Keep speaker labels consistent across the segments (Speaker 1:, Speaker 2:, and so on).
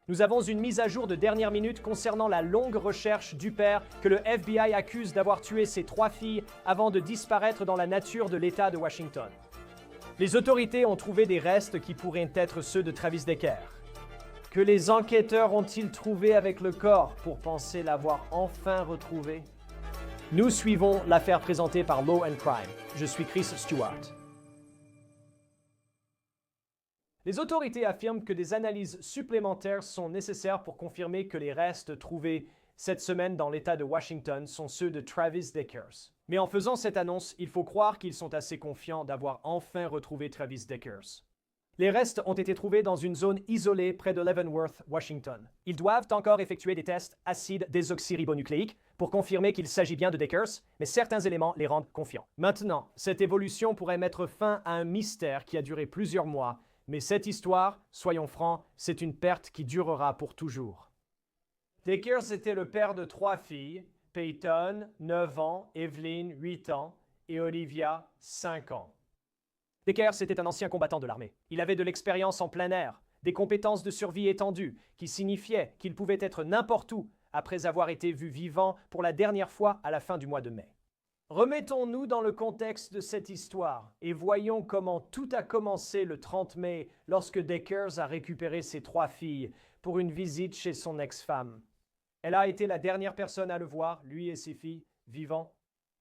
Speaker 1: Nous avons une mise à jour de dernière minute concernant la longue recherche du père que le FBI accuse d'avoir tué ses 3 filles avant de disparaître dans la nature de l'État de Washington. Les autorités ont trouvé des restes qui pourraient être ceux de Travis Decker. Que les enquêteurs ont-ils trouvé avec le corps pour penser l'avoir enfin retrouvé? Nous suivons l'affaire présentée par Law & Crime. Je suis Chris Stewart. Les autorités affirment que des analyses supplémentaires sont nécessaires pour confirmer que les restes trouvés cette semaine dans l'État de Washington sont ceux de Travis Deckers. Mais en faisant cette annonce, il faut croire qu'ils sont assez confiants d'avoir enfin retrouvé Travis Deckers. Les restes ont été trouvés dans une zone isolée près de Leavenworth, Washington. Ils doivent encore effectuer des tests acides désoxyribonucléiques pour confirmer qu'il s'agit bien de Deckers, mais certains éléments les rendent confiants. Maintenant, cette évolution pourrait mettre fin à un mystère qui a duré plusieurs mois, mais cette histoire, soyons francs, c'est une perte qui durera pour toujours. Deckers était le père de 3 filles, Peyton, 9 ans, Evelyn, 8 ans, et Olivia, 5 ans. Deckers était un ancien combattant de l'armée. Il avait de l'expérience en plein air, des compétences de survie étendues, qui signifiaient qu'il pouvait être n'importe où après avoir été vu vivant pour la dernière fois à la fin du mois de mai. Remettons-nous dans le contexte de cette histoire et voyons comment tout a commencé le 30 mai lorsque Deckers a récupéré ses 3 filles pour une visite chez son ex-femme. Elle a été la dernière personne à le voir, lui et ses filles, vivants.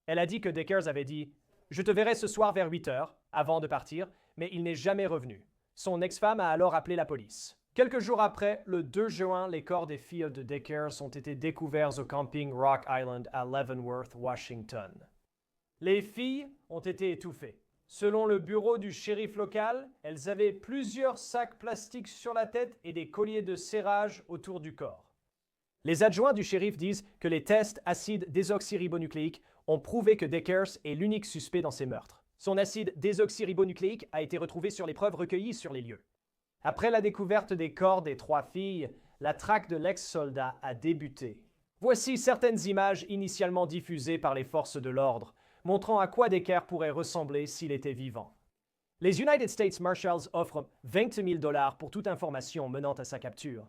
Speaker 1: Elle a dit que Deckers avait dit « Je te verrai ce soir vers 8 heures » avant de partir, mais il n'est jamais revenu. Son ex-femme a alors appelé la police. Quelques jours après, le 2 juin, les corps des filles de Deckers ont été découverts au camping Rock Island à Leavenworth, Washington. Les filles ont été étouffées. Selon le bureau du shérif local, elles avaient plusieurs sacs plastiques sur la tête et des colliers de serrage autour du corps. Les adjoints du shérif disent que les tests acides désoxyribonucléiques ont prouvé que Deckers est l'unique suspect dans ces meurtres. Son acide désoxyribonucléique a été retrouvé sur les preuves recueillies sur les lieux. Après la découverte des corps des 3 filles, la traque de l'ex-soldat a débuté. Voici certaines images initialement diffusées par les forces de l'ordre, montrant à quoi Decker pourrait ressembler s'il était vivant. Les United States Marshals offrent 20 000 $ pour toute information menant à sa capture.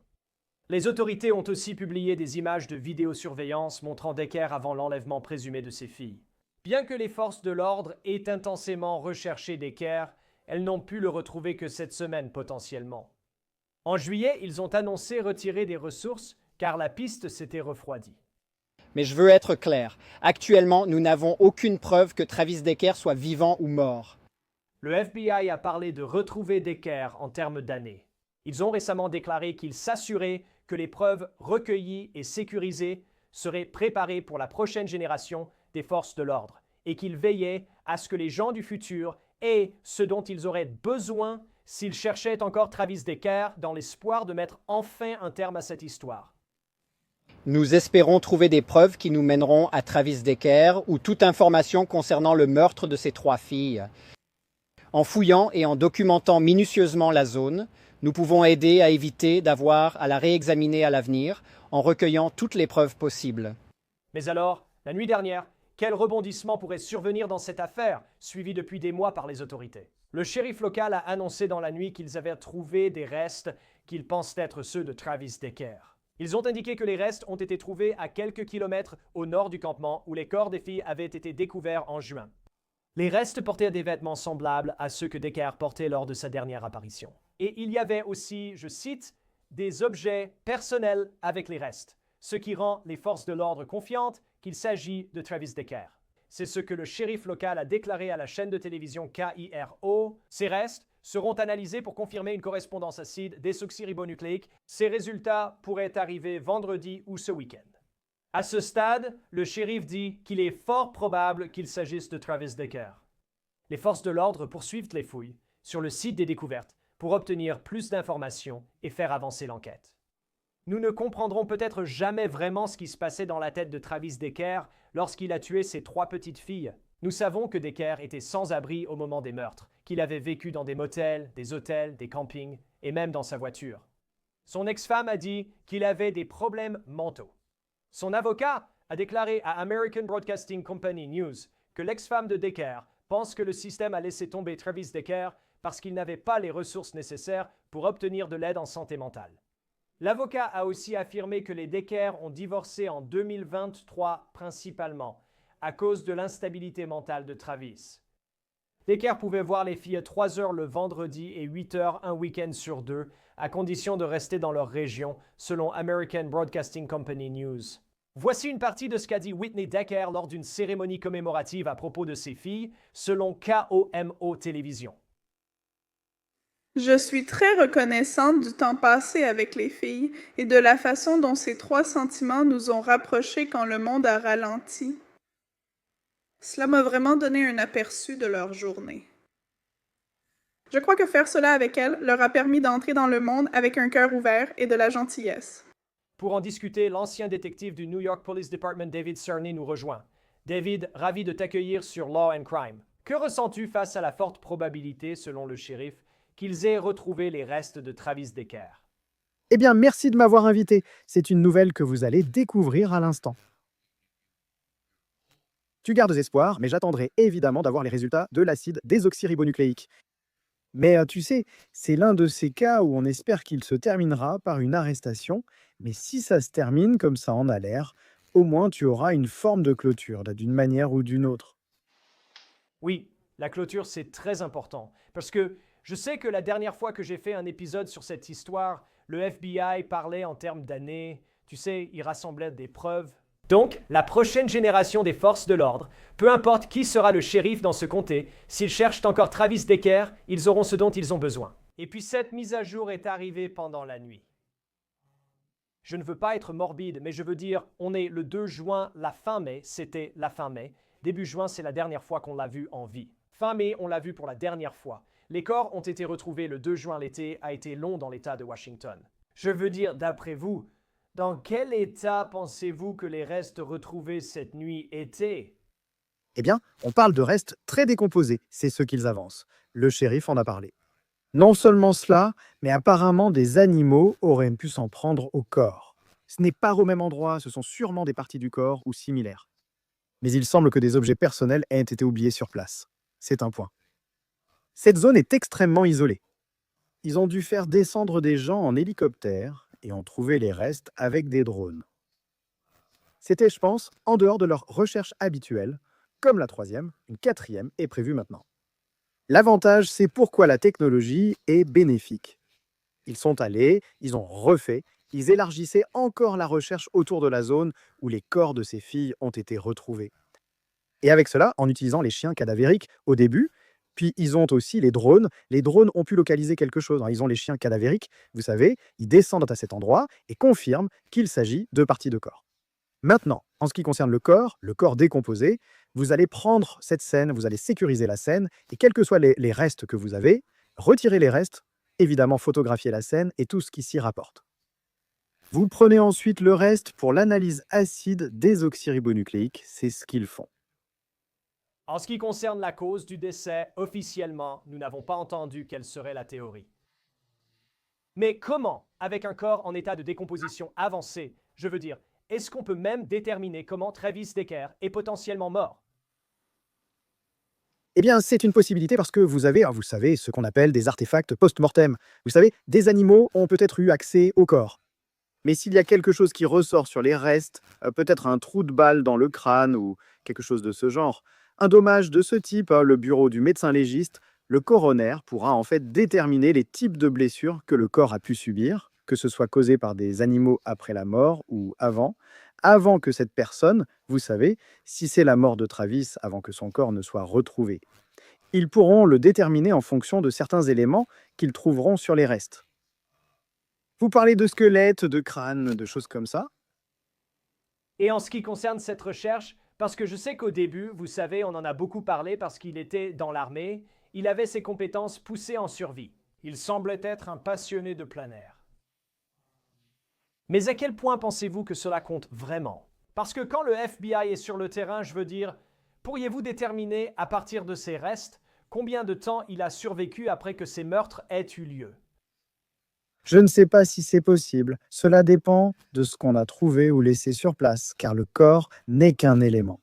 Speaker 1: Les autorités ont aussi publié des images de vidéosurveillance montrant Decker avant l'enlèvement présumé de ses filles. Bien que les forces de l'ordre aient intensément recherché Decker, elles n'ont pu le retrouver que cette semaine potentiellement. En juillet, ils ont annoncé retirer des ressources car la piste s'était refroidie.
Speaker 2: Mais je veux être clair, actuellement, nous n'avons aucune preuve que Travis Decker soit vivant ou mort.
Speaker 1: Le FBI a parlé de retrouver Decker en termes d'années. Ils ont récemment déclaré qu'ils s'assuraient que les preuves recueillies et sécurisées seraient préparées pour la prochaine génération des forces de l'ordre et qu'ils veillaient à ce que les gens du futur aient ce dont ils auraient besoin s'ils cherchaient encore Travis Decker dans l'espoir de mettre enfin un terme à cette histoire.
Speaker 2: Nous espérons trouver des preuves qui nous mèneront à Travis Decker ou toute information concernant le meurtre de ces 3 filles. En fouillant et en documentant minutieusement la zone, nous pouvons aider à éviter d'avoir à la réexaminer à l'avenir en recueillant toutes les preuves possibles.
Speaker 1: Mais alors, la nuit dernière, quel rebondissement pourrait survenir dans cette affaire, suivie depuis des mois par les autorités? Le shérif local a annoncé dans la nuit qu'ils avaient trouvé des restes qu'ils pensent être ceux de Travis Decker. Ils ont indiqué que les restes ont été trouvés à quelques kilomètres au nord du campement où les corps des filles avaient été découverts en juin. Les restes portaient des vêtements semblables à ceux que Decker portait lors de sa dernière apparition. Et il y avait aussi, je cite, « des objets personnels avec les restes, ce qui rend les forces de l'ordre confiantes qu'il s'agit de Travis Decker. » C'est ce que le shérif local a déclaré à la chaîne de télévision KIRO. Ces restes seront analysés pour confirmer une correspondance acide désoxyribonucléique. Ces résultats pourraient arriver vendredi ou ce week-end. À ce stade, le shérif dit qu'il est fort probable qu'il s'agisse de Travis Decker. Les forces de l'ordre poursuivent les fouilles sur le site des découvertes pour obtenir plus d'informations et faire avancer l'enquête. Nous ne comprendrons peut-être jamais vraiment ce qui se passait dans la tête de Travis Decker lorsqu'il a tué ses 3 petites filles. Nous savons que Decker était sans abri au moment des meurtres, qu'il avait vécu dans des motels, des hôtels, des campings et même dans sa voiture. Son ex-femme a dit qu'il avait des problèmes mentaux. Son avocat a déclaré à American Broadcasting Company News que l'ex-femme de Decker pense que le système a laissé tomber Travis Decker parce qu'il n'avait pas les ressources nécessaires pour obtenir de l'aide en santé mentale. L'avocat a aussi affirmé que les Decker ont divorcé en 2023 principalement à cause de l'instabilité mentale de Travis. Decker pouvait voir les filles 3 heures le vendredi et 8 heures un week-end sur deux, à condition de rester dans leur région, selon American Broadcasting Company News. Voici une partie de ce qu'a dit Whitney Decker lors d'une cérémonie commémorative à propos de ses filles, selon KOMO Télévision.
Speaker 3: Je suis très reconnaissante du temps passé avec les filles et de la façon dont ces trois sentiments nous ont rapprochés quand le monde a ralenti. Cela m'a vraiment donné un aperçu de leur journée. Je crois que faire cela avec elles leur a permis d'entrer dans le monde avec un cœur ouvert et de la gentillesse.
Speaker 1: Pour en discuter, l'ancien détective du New York Police Department David Cerny nous rejoint. David, ravi de t'accueillir sur Law and Crime. Que ressens-tu face à la forte probabilité, selon le shérif, qu'ils aient retrouvé les restes de Travis Decker?
Speaker 4: Eh bien, merci de m'avoir invité. C'est une nouvelle que vous allez découvrir à l'instant. Tu gardes espoir, mais j'attendrai évidemment d'avoir les résultats de l'acide désoxyribonucléique. Mais tu sais, c'est l'un de ces cas où on espère qu'il se terminera par une arrestation, mais si ça se termine comme ça en a l'air, au moins tu auras une forme de clôture, d'une manière ou d'une autre.
Speaker 1: Oui, la clôture, c'est très important, parce que je sais que la dernière fois que j'ai fait un épisode sur cette histoire, le FBI parlait en termes d'années, tu sais, il rassemblait des preuves. Donc, la prochaine génération des forces de l'ordre, peu importe qui sera le shérif dans ce comté, s'ils cherchent encore Travis Decker, ils auront ce dont ils ont besoin. Et puis cette mise à jour est arrivée pendant la nuit. Je ne veux pas être morbide, mais je veux dire, on est le 2 juin, la fin mai, c'était la fin mai. Début juin, c'est la dernière fois qu'on l'a vu en vie. Fin mai, on l'a vu pour la dernière fois. Les corps ont été retrouvés le 2 juin. L'été a été long dans l'État de Washington. Je veux dire, d'après vous, dans quel état pensez-vous que les restes retrouvés cette nuit étaient?
Speaker 4: Eh bien, on parle de restes très décomposés, c'est ce qu'ils avancent. Le shérif en a parlé. Non seulement cela, mais apparemment des animaux auraient pu s'en prendre au corps. Ce n'est pas au même endroit, ce sont sûrement des parties du corps ou similaires. Mais il semble que des objets personnels aient été oubliés sur place. C'est un point. Cette zone est extrêmement isolée. Ils ont dû faire descendre des gens en hélicoptère et ont trouvé les restes avec des drones. C'était, je pense, en dehors de leur recherche habituelle. Comme la troisième, une quatrième est prévue maintenant. L'avantage, c'est pourquoi la technologie est bénéfique. Ils sont allés, ils ont refait, ils élargissaient encore la recherche autour de la zone où les corps de ces filles ont été retrouvés. Et avec cela, en utilisant les chiens cadavériques au début, puis ils ont aussi les drones. Les drones ont pu localiser quelque chose. Ils ont les chiens cadavériques, vous savez, ils descendent à cet endroit et confirment qu'il s'agit de parties de corps. Maintenant, en ce qui concerne le corps décomposé, vous allez prendre cette scène, vous allez sécuriser la scène, et quels que soient les restes que vous avez, retirez les restes, évidemment photographier la scène et tout ce qui s'y rapporte. Vous prenez ensuite le reste pour l'analyse acide désoxyribonucléique, c'est ce qu'ils font.
Speaker 1: En ce qui concerne la cause du décès, officiellement, nous n'avons pas entendu quelle serait la théorie. Mais comment, avec un corps en état de décomposition avancée, je veux dire, est-ce qu'on peut même déterminer comment Travis Decker est potentiellement mort?
Speaker 4: Eh bien, c'est une possibilité parce que vous avez, vous savez, ce qu'on appelle des artefacts post-mortem. Vous savez, des animaux ont peut-être eu accès au corps. Mais s'il y a quelque chose qui ressort sur les restes, peut-être un trou de balle dans le crâne ou quelque chose de ce genre, un dommage de ce type, le bureau du médecin légiste, le coroner pourra en fait déterminer les types de blessures que le corps a pu subir, que ce soit causé par des animaux après la mort ou avant que cette personne, vous savez, si c'est la mort de Travis avant que son corps ne soit retrouvé. Ils pourront le déterminer en fonction de certains éléments qu'ils trouveront sur les restes. Vous parlez de squelettes, de crânes, de choses comme ça?
Speaker 1: Et en ce qui concerne cette recherche, parce que je sais qu'au début, vous savez, on en a beaucoup parlé parce qu'il était dans l'armée, il avait ses compétences poussées en survie. Il semblait être un passionné de plein air. Mais à quel point pensez-vous que cela compte vraiment? Parce que quand le FBI est sur le terrain, je veux dire, pourriez-vous déterminer à partir de ces restes combien de temps il a survécu après que ces meurtres aient eu lieu?
Speaker 4: Je ne sais pas si c'est possible. Cela dépend de ce qu'on a trouvé ou laissé sur place, car le corps n'est qu'un élément.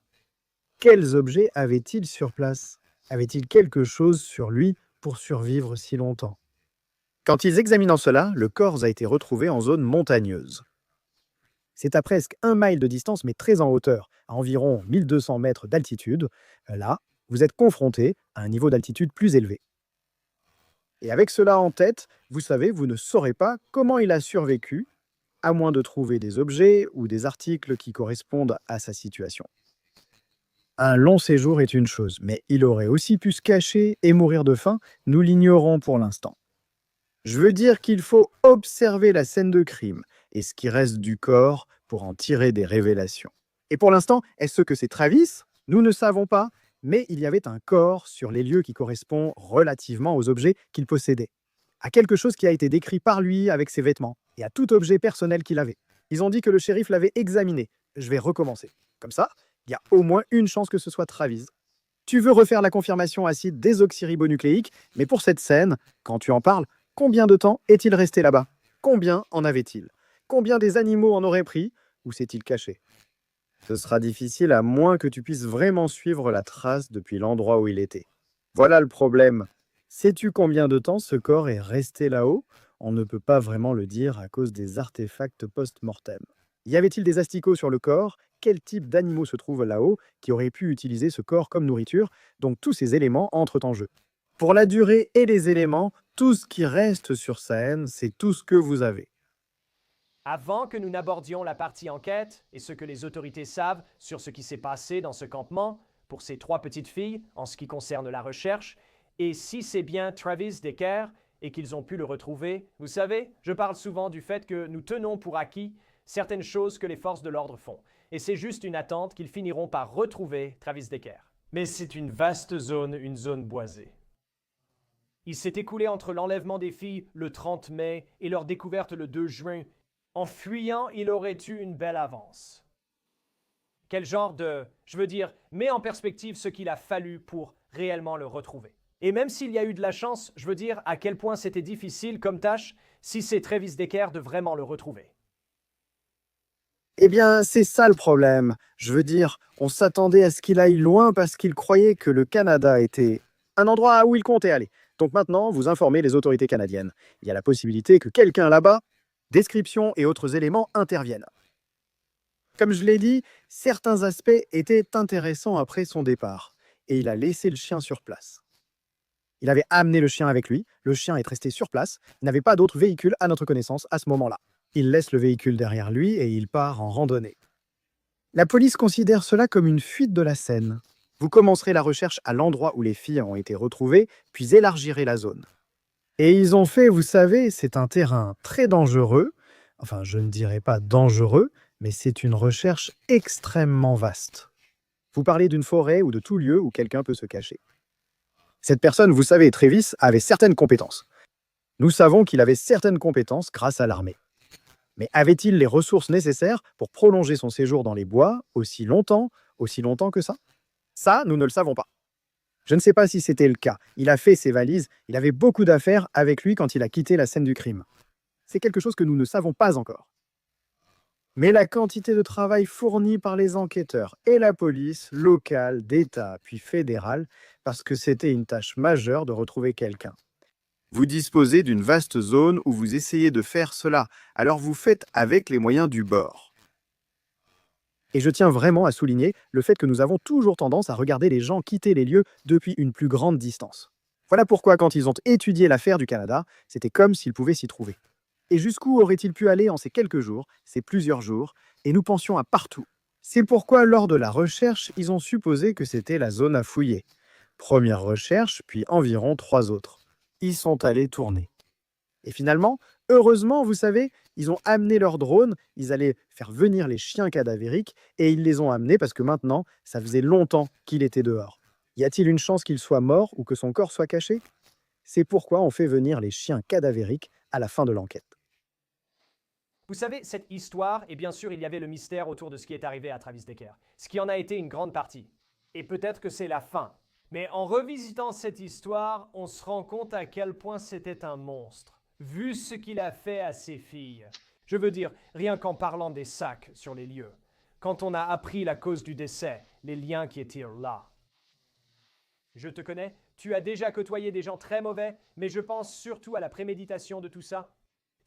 Speaker 4: Quels objets avait-il sur place? Avait-il quelque chose sur lui pour survivre si longtemps? Quand ils examinent cela, le corps a été retrouvé en zone montagneuse. C'est à presque 1 mile de distance, mais très en hauteur, à environ 1200 mètres d'altitude. Là, vous êtes confronté à un niveau d'altitude plus élevé. Et avec cela en tête, vous savez, vous ne saurez pas comment il a survécu, à moins de trouver des objets ou des articles qui correspondent à sa situation. Un long séjour est une chose, mais il aurait aussi pu se cacher et mourir de faim, nous l'ignorons pour l'instant. Je veux dire qu'il faut observer la scène de crime et ce qui reste du corps pour en tirer des révélations. Et pour l'instant, est-ce que c'est Travis? Nous ne savons pas, mais il y avait un corps sur les lieux qui correspond relativement aux objets qu'il possédait, à quelque chose qui a été décrit par lui avec ses vêtements et à tout objet personnel qu'il avait. Ils ont dit que le shérif l'avait examiné. Je vais recommencer. Comme ça, il y a au moins une chance que ce soit Travis. Tu veux refaire la confirmation acide désoxyribonucléique, mais pour cette scène, quand tu en parles, combien de temps est-il resté là-bas? Combien en avait-il? Combien des animaux en auraient pris? Ou s'est-il caché? Ce sera difficile à moins que tu puisses vraiment suivre la trace depuis l'endroit où il était. Voilà le problème. Sais-tu combien de temps ce corps est resté là-haut? On ne peut pas vraiment le dire à cause des artefacts post-mortem. Y avait-il des asticots sur le corps? Quel type d'animaux se trouve là-haut qui aurait pu utiliser ce corps comme nourriture? Donc tous ces éléments entrent en jeu. Pour la durée et les éléments, tout ce qui reste sur scène, c'est tout ce que vous avez.
Speaker 1: Avant que nous n'abordions la partie enquête et ce que les autorités savent sur ce qui s'est passé dans ce campement pour ces 3 petites filles en ce qui concerne la recherche, et si c'est bien Travis Decker et qu'ils ont pu le retrouver, vous savez, je parle souvent du fait que nous tenons pour acquis certaines choses que les forces de l'ordre font, et c'est juste une attente qu'ils finiront par retrouver Travis Decker. Mais c'est une vaste zone, une zone boisée. Il s'est écoulé entre l'enlèvement des filles le 30 mai et leur découverte le 2 juin. En fuyant, il aurait eu une belle avance. Quel genre de... Je veux dire, mets en perspective ce qu'il a fallu pour réellement le retrouver. Et même s'il y a eu de la chance, je veux dire à quel point c'était difficile comme tâche si c'est Travis Decker de vraiment le retrouver.
Speaker 4: Eh bien, c'est ça le problème. Je veux dire, on s'attendait à ce qu'il aille loin parce qu'il croyait que le Canada était un endroit où il comptait aller. Donc maintenant, vous informez les autorités canadiennes. Il y a la possibilité que quelqu'un là-bas, description et autres éléments interviennent. Comme je l'ai dit, certains aspects étaient intéressants après son départ, et il a laissé le chien sur place. Il avait amené le chien avec lui, le chien est resté sur place, il n'avait pas d'autre véhicule à notre connaissance à ce moment-là. Il laisse le véhicule derrière lui et il part en randonnée. La police considère cela comme une fuite de la scène. Vous commencerez la recherche à l'endroit où les filles ont été retrouvées, puis élargirez la zone. Et ils ont fait, vous savez, c'est un terrain très dangereux. Enfin, je ne dirais pas dangereux, mais c'est une recherche extrêmement vaste. Vous parlez d'une forêt ou de tout lieu où quelqu'un peut se cacher. Cette personne, vous savez, Travis, avait certaines compétences. Nous savons qu'il avait certaines compétences grâce à l'armée. Mais avait-il les ressources nécessaires pour prolonger son séjour dans les bois aussi longtemps que ça? Ça, nous ne le savons pas. Je ne sais pas si c'était le cas. Il a fait ses valises, il avait beaucoup d'affaires avec lui quand il a quitté la scène du crime. C'est quelque chose que nous ne savons pas encore. Mais la quantité de travail fournie par les enquêteurs et la police, locale, d'État, puis fédérale, parce que c'était une tâche majeure de retrouver quelqu'un. Vous disposez d'une vaste zone où vous essayez de faire cela, alors vous faites avec les moyens du bord. Et je tiens vraiment à souligner le fait que nous avons toujours tendance à regarder les gens quitter les lieux depuis une plus grande distance. Voilà pourquoi quand ils ont étudié l'affaire du Canada, c'était comme s'ils pouvaient s'y trouver. Et jusqu'où aurait-il pu aller en ces quelques jours, ces plusieurs jours, et nous pensions à partout. C'est pourquoi lors de la recherche, ils ont supposé que c'était la zone à fouiller. Première recherche, puis environ 3 autres. Ils sont allés tourner. Et finalement, heureusement, vous savez, ils ont amené leur drone, ils allaient faire venir les chiens cadavériques, et ils les ont amenés parce que maintenant, ça faisait longtemps qu'il était dehors. Y a-t-il une chance qu'il soit mort ou que son corps soit caché? C'est pourquoi on fait venir les chiens cadavériques à la fin de l'enquête.
Speaker 1: Vous savez, cette histoire, et bien sûr il y avait le mystère autour de ce qui est arrivé à Travis Decker, ce qui en a été une grande partie. Et peut-être que c'est la fin. Mais en revisitant cette histoire, on se rend compte à quel point c'était un monstre, vu ce qu'il a fait à ses filles. Je veux dire, rien qu'en parlant des sacs sur les lieux, quand on a appris la cause du décès, les liens qui étaient là. Je te connais, tu as déjà côtoyé des gens très mauvais, mais je pense surtout à la préméditation de tout ça.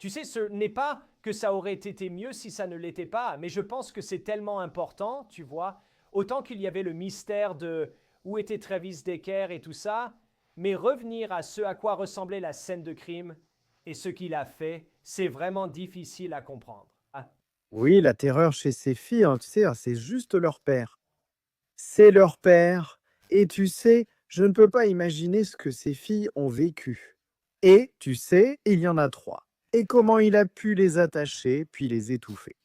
Speaker 1: Tu sais, ce n'est pas que ça aurait été mieux si ça ne l'était pas, mais je pense que c'est tellement important, tu vois. Autant qu'il y avait le mystère de où était Travis Decker et tout ça, mais revenir à ce à quoi ressemblait la scène de crime et ce qu'il a fait, c'est vraiment difficile à comprendre. Ah.
Speaker 4: Oui, la terreur chez ces filles, tu sais, c'est juste leur père. C'est leur père. Et tu sais, je ne peux pas imaginer ce que ces filles ont vécu. Et, tu sais, il y en a 3. Et comment il a pu les attacher, puis les étouffer.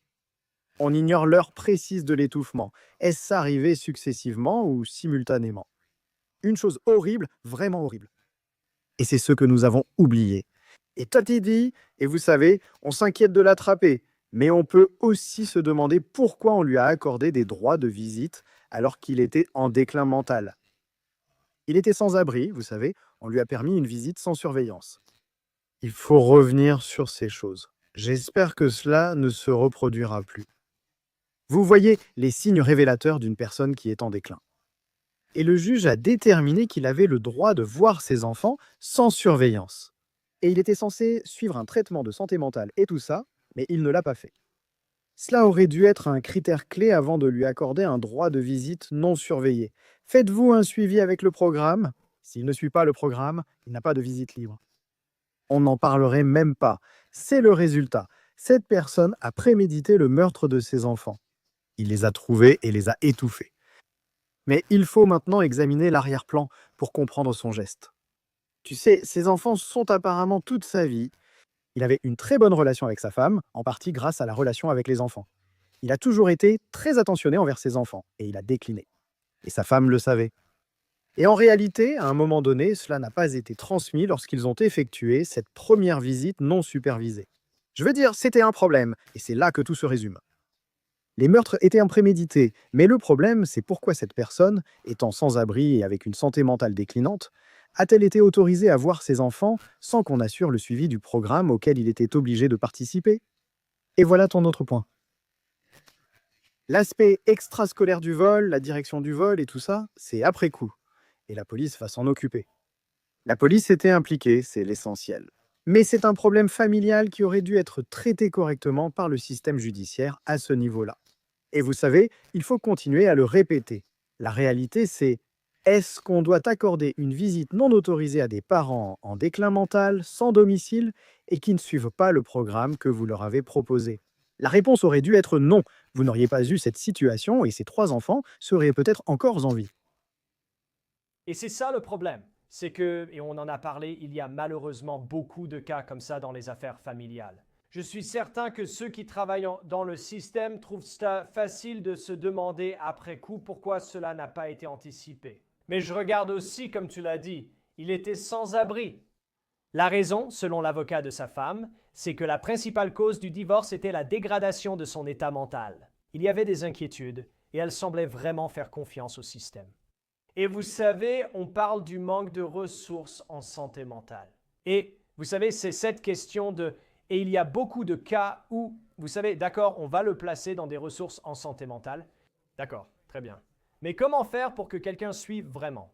Speaker 4: On ignore l'heure précise de l'étouffement. Est-ce arrivé successivement ou simultanément? Une chose horrible, vraiment horrible. Et c'est ce que nous avons oublié. Et Tati dit, et vous savez, on s'inquiète de l'attraper, mais on peut aussi se demander pourquoi on lui a accordé des droits de visite alors qu'il était en déclin mental. Il était sans abri, vous savez, on lui a permis une visite sans surveillance. Il faut revenir sur ces choses. J'espère que cela ne se reproduira plus. Vous voyez les signes révélateurs d'une personne qui est en déclin. Et le juge a déterminé qu'il avait le droit de voir ses enfants sans surveillance. Et il était censé suivre un traitement de santé mentale et tout ça, mais il ne l'a pas fait. Cela aurait dû être un critère clé avant de lui accorder un droit de visite non surveillé. Faites-vous un suivi avec le programme? S'il ne suit pas le programme, il n'a pas de visite libre. On n'en parlerait même pas. C'est le résultat. Cette personne a prémédité le meurtre de ses enfants. Il les a trouvés et les a étouffés. Mais il faut maintenant examiner l'arrière-plan pour comprendre son geste. Tu sais, ces enfants sont apparemment toute sa vie. Il avait une très bonne relation avec sa femme, en partie grâce à la relation avec les enfants. Il a toujours été très attentionné envers ses enfants, et il a décliné. Et sa femme le savait. Et en réalité, à un moment donné, cela n'a pas été transmis lorsqu'ils ont effectué cette première visite non supervisée. Je veux dire, c'était un problème, et c'est là que tout se résume. Les meurtres étaient imprémédités, mais le problème, c'est pourquoi cette personne, étant sans abri et avec une santé mentale déclinante, a-t-elle été autorisée à voir ses enfants sans qu'on assure le suivi du programme auquel il était obligé de participer? Et voilà ton autre point. L'aspect extrascolaire du vol, la direction du vol et tout ça, c'est après coup. Et la police va s'en occuper. La police était impliquée, c'est l'essentiel. Mais c'est un problème familial qui aurait dû être traité correctement par le système judiciaire à ce niveau-là. Et vous savez, il faut continuer à le répéter. La réalité, c'est: est-ce qu'on doit accorder une visite non autorisée à des parents en déclin mental, sans domicile, et qui ne suivent pas le programme que vous leur avez proposé? La réponse aurait dû être non. Vous n'auriez pas eu cette situation et ces 3 enfants seraient peut-être encore en vie.
Speaker 1: Et c'est ça le problème. C'est que, et on en a parlé, il y a malheureusement beaucoup de cas comme ça dans les affaires familiales. Je suis certain que ceux qui travaillent dans le système trouvent ça facile de se demander après coup pourquoi cela n'a pas été anticipé. Mais je regarde aussi, comme tu l'as dit, il était sans abri. La raison, selon l'avocat de sa femme, c'est que la principale cause du divorce était la dégradation de son état mental. Il y avait des inquiétudes et elle semblait vraiment faire confiance au système. Et vous savez, on parle du manque de ressources en santé mentale. Et vous savez, c'est cette question de... Et il y a beaucoup de cas où, vous savez, d'accord, on va le placer dans des ressources en santé mentale. D'accord, très bien. Mais comment faire pour que quelqu'un suive vraiment?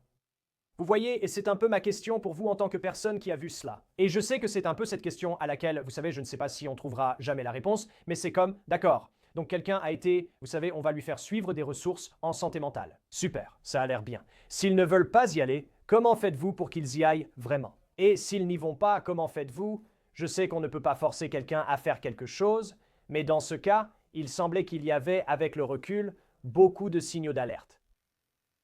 Speaker 1: Vous voyez, et c'est un peu ma question pour vous en tant que personne qui a vu cela. Et je sais que c'est un peu cette question à laquelle, vous savez, je ne sais pas si on trouvera jamais la réponse, mais c'est comme, d'accord, donc quelqu'un a été, vous savez, on va lui faire suivre des ressources en santé mentale. Super, ça a l'air bien. S'ils ne veulent pas y aller, comment faites-vous pour qu'ils y aillent vraiment? Et s'ils n'y vont pas, comment faites-vous? Je sais qu'on ne peut pas forcer quelqu'un à faire quelque chose, mais dans ce cas, il semblait qu'il y avait, avec le recul, beaucoup de signaux d'alerte.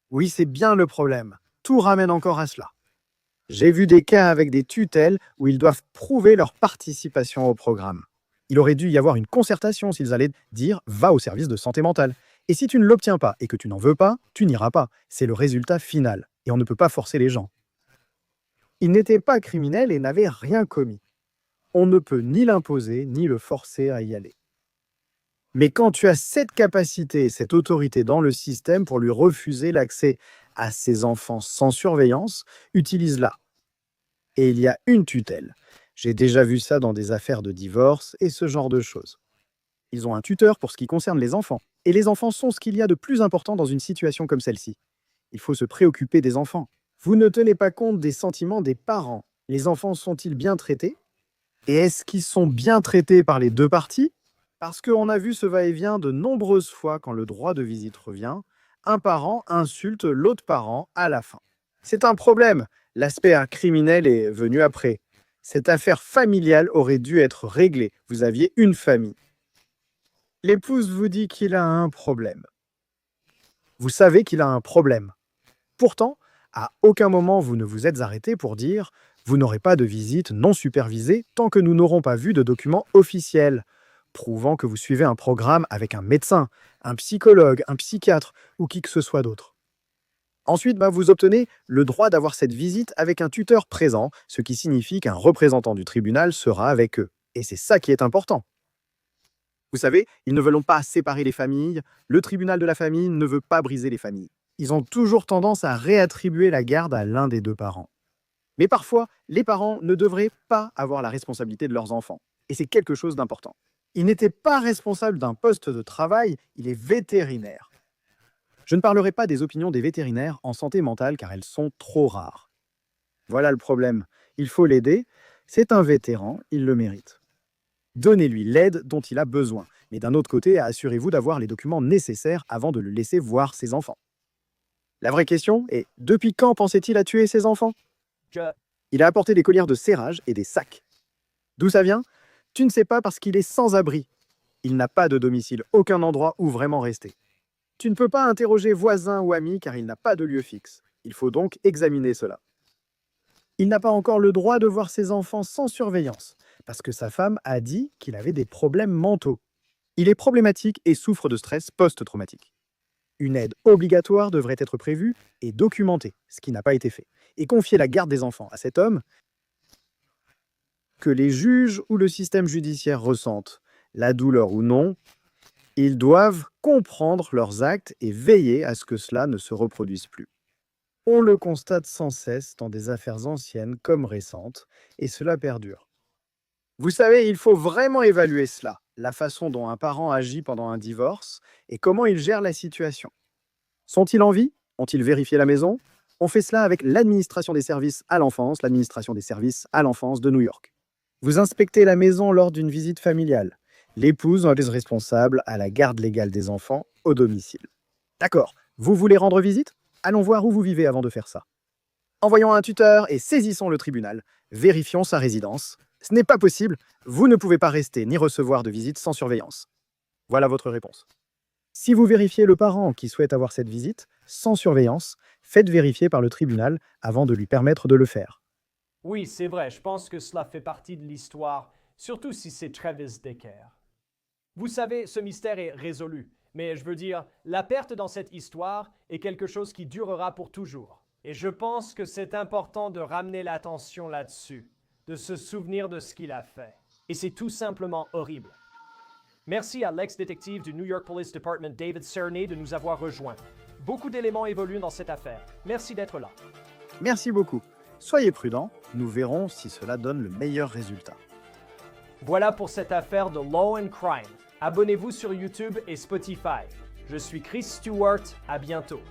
Speaker 4: Oui, c'est bien le problème. Tout ramène encore à cela. J'ai vu des cas avec des tutelles où ils doivent prouver leur participation au programme. Il aurait dû y avoir une concertation s'ils allaient dire « va au service de santé mentale ». Et si tu ne l'obtiens pas et que tu n'en veux pas, tu n'iras pas. C'est le résultat final. Et on ne peut pas forcer les gens. Ils n'étaient pas criminels et n'avaient rien commis. On ne peut ni l'imposer ni le forcer à y aller. Mais quand tu as cette capacité et cette autorité dans le système pour lui refuser l'accès à ses enfants sans surveillance, utilise-la. Et il y a une tutelle. J'ai déjà vu ça dans des affaires de divorce et ce genre de choses. Ils ont un tuteur pour ce qui concerne les enfants. Et les enfants sont ce qu'il y a de plus important dans une situation comme celle-ci. Il faut se préoccuper des enfants. Vous ne tenez pas compte des sentiments des parents. Les enfants sont-ils bien traités? Et est-ce qu'ils sont bien traités par les deux parties? Parce qu'on a vu ce va-et-vient de nombreuses fois quand le droit de visite revient. Un parent insulte l'autre parent à la fin. C'est un problème. L'aspect criminel est venu après. Cette affaire familiale aurait dû être réglée. Vous aviez une famille. L'épouse vous dit qu'il a un problème. Vous savez qu'il a un problème. Pourtant, à aucun moment vous ne vous êtes arrêté pour dire « Vous n'aurez pas de visite non supervisée tant que nous n'aurons pas vu de documents officiels, prouvant que vous suivez un programme avec un médecin, un psychologue, un psychiatre ou qui que ce soit d'autre. » Ensuite, vous obtenez le droit d'avoir cette visite avec un tuteur présent, ce qui signifie qu'un représentant du tribunal sera avec eux. Et c'est ça qui est important. Vous savez, ils ne veulent pas séparer les familles, le tribunal de la famille ne veut pas briser les familles. Ils ont toujours tendance à réattribuer la garde à l'un des deux parents. Mais parfois, les parents ne devraient pas avoir la responsabilité de leurs enfants. Et c'est quelque chose d'important. Il n'était pas responsable d'un poste de travail, il est vétérinaire. Je ne parlerai pas des opinions des vétérinaires en santé mentale car elles sont trop rares. Voilà le problème. Il faut l'aider. C'est un vétéran, il le mérite. Donnez-lui l'aide dont il a besoin. Mais d'un autre côté, assurez-vous d'avoir les documents nécessaires avant de le laisser voir ses enfants. La vraie question est, depuis quand pensait-il à tuer ses enfants? Il a apporté des collières de serrage et des sacs. D'où ça vient? Tu ne sais pas parce qu'il est sans abri. Il n'a pas de domicile, aucun endroit où vraiment rester. Tu ne peux pas interroger voisins ou amis car il n'a pas de lieu fixe. Il faut donc examiner cela. Il n'a pas encore le droit de voir ses enfants sans surveillance parce que sa femme a dit qu'il avait des problèmes mentaux. Il est problématique et souffre de stress post-traumatique. Une aide obligatoire devrait être prévue et documentée, ce qui n'a pas été fait, et confier la garde des enfants à cet homme que les juges ou le système judiciaire ressentent, la douleur ou non, ils doivent comprendre leurs actes et veiller à ce que cela ne se reproduise plus. On le constate sans cesse dans des affaires anciennes comme récentes, et cela perdure. Vous savez, il faut vraiment évaluer cela, la façon dont un parent agit pendant un divorce et comment il gère la situation. Sont-ils en vie? Ont-ils vérifié la maison? On fait cela avec l'administration des services à l'enfance de New York. Vous inspectez la maison lors d'une visite familiale. L'épouse est responsable à la garde légale des enfants au domicile. D'accord, vous voulez rendre visite? Allons voir où vous vivez avant de faire ça. Envoyons un tuteur et saisissons le tribunal. Vérifions sa résidence. Ce n'est pas possible, vous ne pouvez pas rester ni recevoir de visite sans surveillance. Voilà votre réponse. Si vous vérifiez le parent qui souhaite avoir cette visite, sans surveillance, faites vérifier par le tribunal avant de lui permettre de le faire.
Speaker 1: Oui, c'est vrai, je pense que cela fait partie de l'histoire, surtout si c'est Travis Decker. Vous savez, ce mystère est résolu, mais je veux dire, la perte dans cette histoire est quelque chose qui durera pour toujours. Et je pense que c'est important de ramener l'attention là-dessus, de se souvenir de ce qu'il a fait. Et c'est tout simplement horrible. Merci à l'ex-détective du New York Police Department David Cerny de nous avoir rejoints. Beaucoup d'éléments évoluent dans cette affaire. Merci d'être là.
Speaker 4: Merci beaucoup. Soyez prudents, nous verrons si cela donne le meilleur résultat.
Speaker 1: Voilà pour cette affaire de Law and Crime. Abonnez-vous sur YouTube et Spotify. Je suis Chris Stewart, à bientôt.